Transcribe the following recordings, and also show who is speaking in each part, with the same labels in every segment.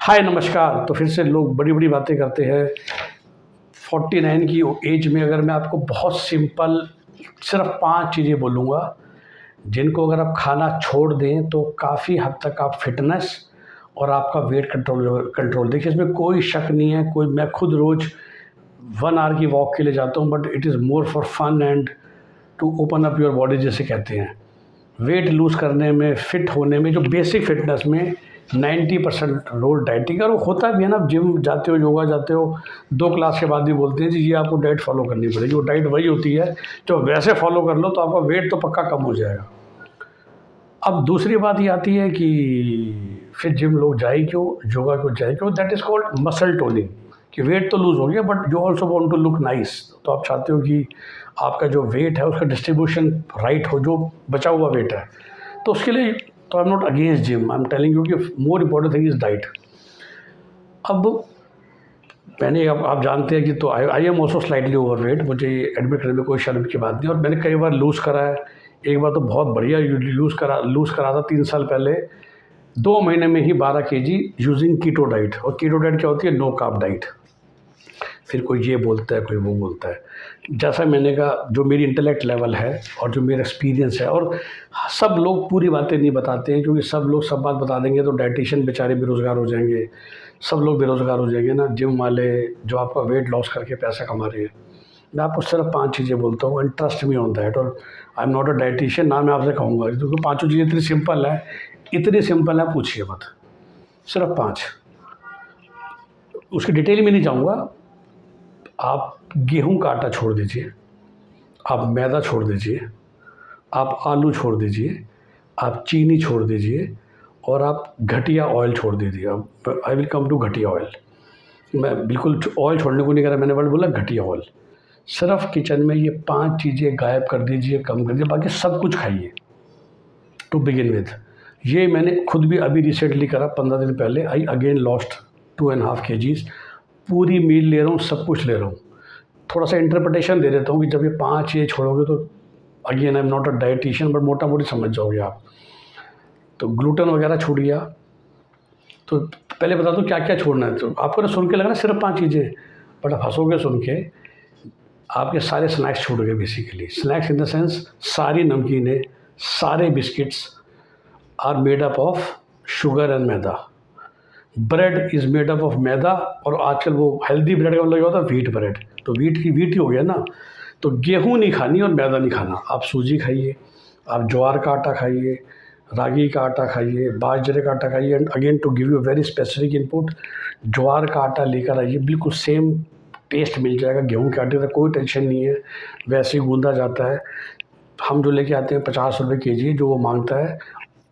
Speaker 1: हाय नमस्कार। तो फिर से लोग बड़ी बड़ी बातें करते हैं। 49 की एज में अगर मैं आपको बहुत सिंपल सिर्फ 5 चीज़ें बोलूँगा जिनको अगर आप खाना छोड़ दें तो काफ़ी हद तक आप फिटनेस और आपका वेट कंट्रोल कंट्रोल देखिए, इसमें कोई शक नहीं है। कोई मैं खुद रोज़ 1 आवर की वॉक के लिए जाता हूँ, but it is more for fun and to open up your body जिसे कहते हैं। वेट लूज़ करने में, फिट होने में, जो बेसिक फिटनेस में 90% रोल डाइटिंग का। और वो होता भी है ना, आप जिम जाते हो, योगा जाते हो, 2 क्लास के बाद भी बोलते हैं जी ये आपको डाइट फॉलो करनी पड़ेगी। वो डाइट वही होती है जो वैसे फॉलो कर लो तो आपका वेट तो पक्का कम हो जाएगा। अब दूसरी बात ये आती है कि फिर जिम लोग जाए क्यों, योगा क्यों जाए क्यों? That is called muscle toning. कि वेट तो लूज़ हो गया but you also want to look nice. तो आप चाहते हो कि आपका जो वेट है उसका डिस्ट्रीब्यूशन राइट हो, जो बचा हुआ वेट है। तो उसके लिए तो I am not against gym, I am telling you कि more important thing is diet. अब मैंने, अब आप जानते हैं कि तो I am also slightly overweight, मुझे एडमिट करने में कोई शर्म की बात नहीं। और मैंने कई बार लूज़ करा है। एक बार तो बहुत बढ़िया लूज़ करा था 3 साल पहले। 2 महीने में ही 12 केजी यूजिंग कीटो डाइट। और कीटो डाइट क्या होती है? No carb diet. फिर कोई ये बोलता है, कोई वो बोलता है। जैसा मैंने कहा, जो मेरी इंटेलेक्ट लेवल है और जो मेरा एक्सपीरियंस है, और सब लोग पूरी बातें नहीं बताते हैं, क्योंकि सब लोग सब बात बता देंगे तो डाइटिशियन बेचारे बेरोज़गार हो जाएंगे। सब लोग बेरोज़गार हो जाएंगे ना, जिम वाले जो आपका वेट लॉस करके पैसा कमा रहे हैं। मैं आपको सिर्फ 5 चीज़ें बोलता हूँ and trust me on that. और I am not a dietitian ना, मैं आपसे कहूँगा क्योंकि पाँचों चीज़ें इतनी सिंपल है, इतनी सिंपल है, पूछिए मत। सिर्फ 5, उसकी डिटेल में नहीं जाऊँगा। आप गेहूं का आटा छोड़ दीजिए, आप मैदा छोड़ दीजिए, आप आलू छोड़ दीजिए, आप चीनी छोड़ दीजिए, और आप घटिया ऑयल छोड़ दीजिए। अब आई विल कम टू घटिया ऑयल। मैं बिल्कुल ऑयल छोड़ने को नहीं कह रहा, मैंने वर्ड बोला घटिया ऑयल। सिर्फ किचन में ये 5 चीज़ें गायब कर दीजिए, कम कर दीजिए, बाकी सब कुछ खाइए टू बिगिन विद। ये मैंने खुद भी अभी रिसेंटली करा, 15 दिन पहले। I again lost 2.5 kgs। पूरी मील ले रहा हूँ, सब कुछ ले रहा हूँ। थोड़ा सा इंटरप्रिटेशन दे देता हूँ कि जब ये 5 ये छोड़ोगे तो, again I am not a dietitian but मोटा मोटी समझ जाओगे आप। तो ग्लूटेन वगैरह छूट गया। तो पहले बता दो क्या क्या छोड़ना है। तो आपको ना सुन के लगा ना सिर्फ 5 चीज़ें, बट आप हंसोगे सुन के। आपके सारे स्नैक्स छूट गए basically. Snacks in the sense सारी नमकीनें, सारे biscuits are made up of sugar and maida. Bread is made up of maida, और आजकल वो हेल्दी ब्रेड का मतलब क्या होता है? Wheat bread. तो व्हीट की व्हीट ही हो गया ना। तो गेहूँ नहीं खानी और मैदा नहीं खाना। आप सूजी खाइए, आप ज्वार का आटा खाइए, रागी का आटा खाइए, बाजरे का आटा खाइए। And again to give you very specific input, ज्वार का आटा लेकर आइए, बिल्कुल सेम टेस्ट मिल जाएगा गेहूँ के आटे का, कोई टेंशन नहीं है। वैसे ही गूंदा जाता है। हम जो लेके आते हैं 50 रुपये केजी, जो वो मांगता है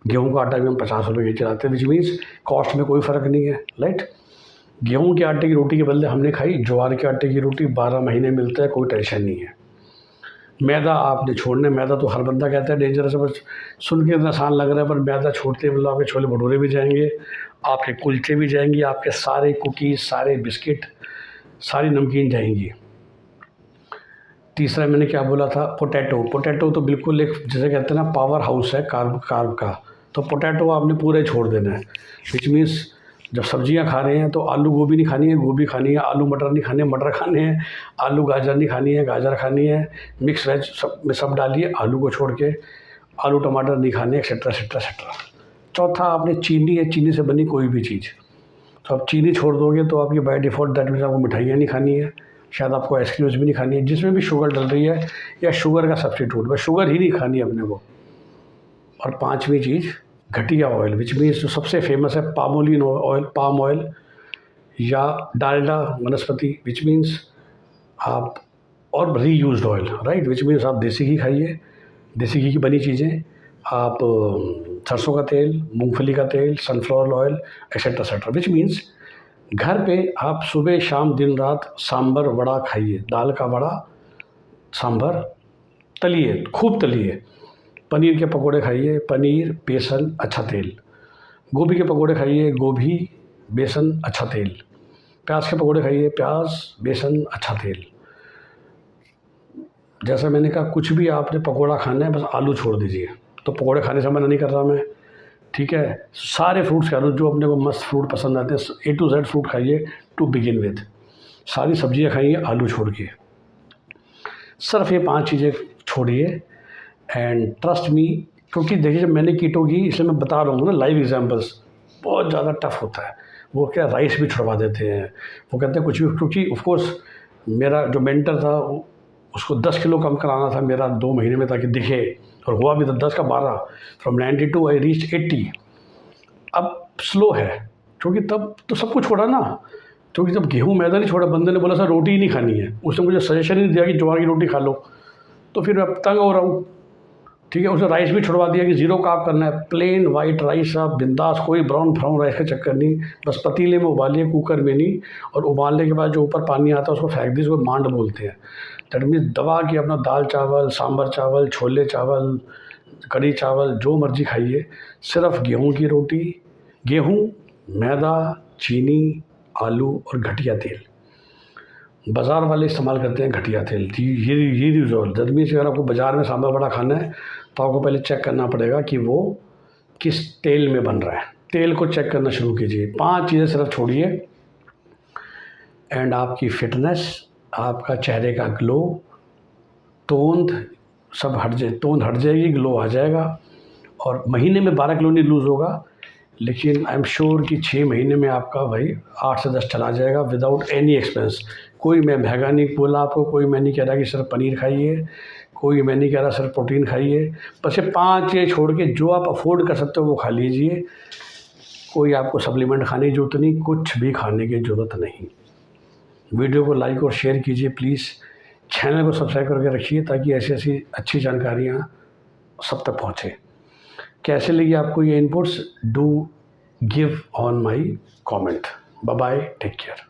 Speaker 1: गेहूँ का आटा भी हम 50 रुपये केजी लाते हैं, विच मीन्स कॉस्ट में कोई फ़र्क नहीं है, राइट। गेहूँ के आटे की रोटी के बदले हमने खाई ज्वार के आटे की रोटी। 12 महीने मिलता है, कोई टेंशन नहीं है। मैदा आपने छोड़ना है। मैदा तो हर बंदा कहता है डेंजरस है, बस सुन के इतना आसान लग रहा है, पर मैदा छोड़ते मतलब आपके छोले भटूरे भी जाएंगे, आपके कुलचे भी जाएंगे, आपके सारे कुकीज़, सारे बिस्किट, सारी नमकीन जाएंगी। तीसरा मैंने क्या बोला था? पोटैटो। पोटैटो तो बिल्कुल एक, जैसे कहते हैं ना, पावर हाउस है कार्ब का। तो पोटैटो आपने पूरे छोड़ देना है। विच मीन्स जब सब्जियां खा रहे हैं तो आलू गोभी नहीं खानी है, गोभी खानी है। आलू मटर नहीं खाने, मटर खाने हैं। आलू गाजर नहीं खानी है, गाजर खानी है। मिक्स वेज सब में सब डालिए, आलू को छोड़ के। आलू टमाटर नहीं खाने, एक्सेट्रा एक्सेट्रा एक्सेट्रा। चौथा आपने चीनी है, चीनी से बनी कोई भी चीज़। तो आप चीनी छोड़ दोगे तो आपकी बाय डिफ़ॉल्ट दैट मीन्स आपको मिठाइयाँ नहीं खानी है, शायद आपको आइसक्रीम्स भी नहीं खानी है जिसमें भी शुगर डल रही है, या शुगर का सब्स्टिट्यूट, बस शुगर ही नहीं खानी है अपने को। और 5वीं चीज़ घटिया ऑयल, विच मीन्स जो सबसे फेमस है पामोलिन ऑयल, पाम ऑयल या डालडा वनस्पति, विच मीन्स आप, और reused oil, right, which means आप देसी घी खाइए, देसी घी की बनी चीज़ें। आप सरसों का तेल, मूंगफली का तेल, sunflower oil, etcetera etcetera. Which means घर पे आप सुबह शाम दिन रात सांभर वड़ा खाइए। दाल का वड़ा, सांभर, तलिए, खूब तलिए। पनीर के पकोड़े खाइए, पनीर, बेसन, अच्छा तेल। गोभी के पकोड़े खाइए, गोभी, बेसन, अच्छा तेल। प्याज के पकोड़े खाइए, प्याज, बेसन, अच्छा तेल। जैसा मैंने कहा, कुछ भी आपने पकोड़ा खाना है, बस आलू छोड़ दीजिए। तो पकोड़े खाने से मना नहीं कर रहा मैं, ठीक है। सारे फ्रूट्स खा लो जो अपने को मस्त फ्रूट पसंद आते हैं, A to Z फ्रूट खाइए टू बिगिन विद। सारी सब्जियां खाइए आलू छोड़ के। सिर्फ ये 5 चीज़ें छोड़िए एंड ट्रस्ट मी। क्योंकि देखिए जब मैंने कीटो की, इसलिए मैं बता रहा हूँ ना, लाइव एग्जांपल्स बहुत ज़्यादा टफ होता है। वो क्या राइस भी छुड़वा देते हैं, वो कहते हैं कुछ भी। क्योंकि ऑफ कोर्स मेरा जो मेंटर था उसको 10 किलो कम कराना था मेरा 2 महीने में, ताकि दिखे, और हुआ भी था 10 का 12। From 92 I reach 80। अब स्लो है क्योंकि तब तो सब कुछ छोड़ा ना। क्योंकि जब गेहूँ मैदा नहीं छोड़ा, बंदे ने बोला सर रोटी ही नहीं खानी है, उसने मुझे सजेशन ही नहीं दिया कि ज्वार की रोटी खा लो, तो फिर अब तंग हो रहा हूँ। ठीक है, उसने राइस भी छुड़वा दिया कि ज़ीरो कार्ब करना है, प्लेन वाइट राइस। आप बिंदास, कोई ब्राउन फ्राउन राइस का चक्कर नहीं, बस पतीले में उबालिए, कुकर में नहीं। और उबालने के बाद जो ऊपर पानी आता है उसको फेंक दीजिए, उसको मांड बोलते हैं। दैट मीन्स दबा के अपना दाल चावल, सांभर चावल, छोले चावल, कढ़ी चावल, जो मर्जी खाइए। सिर्फ गेहूँ की रोटी, गेहूँ, मैदा, चीनी, आलू और घटिया तेल। बाज़ार वाले इस्तेमाल करते हैं घटिया तेल। ये रिजॉल्व दैट मीन्स अगर आपको बाज़ार में सांभर वड़ा खाना है तो आपको पहले चेक करना पड़ेगा कि वो किस तेल में बन रहा है। तेल को चेक करना शुरू कीजिए। 5 चीज़ें सिर्फ छोड़िए एंड आपकी फिटनेस, आपका चेहरे का ग्लो, तोंद सब हट जाए, तोंद हट जाएगी, ग्लो आ जाएगा। और महीने में 12 किलो नहीं लूज़ होगा, लेकिन आई एम श्योर कि 6 महीने में आपका भाई 8 से 10 चला जाएगा विदाउट एनी एक्सपेंस। कोई मैं महंगा नहीं बोला आपको, कोई मैं नहीं कह रहा कि सिर्फ पनीर खाइए, कोई मैं नहीं कह रहा सिर्फ प्रोटीन खाइए। बस ये 5 चीज़ें छोड़ के जो आप अफोर्ड कर सकते हो वो खा लीजिए। कोई आपको सप्लीमेंट खाने की ज़रूरत नहीं, कुछ भी खाने की ज़रूरत नहीं। वीडियो को लाइक और शेयर कीजिए प्लीज़। चैनल को सब्सक्राइब करके रखिए ताकि ऐसी ऐसी अच्छी जानकारियाँ सब तक पहुँचे। कैसे लगी आपको ये inputs? Do give on my comment. Bye bye, take care.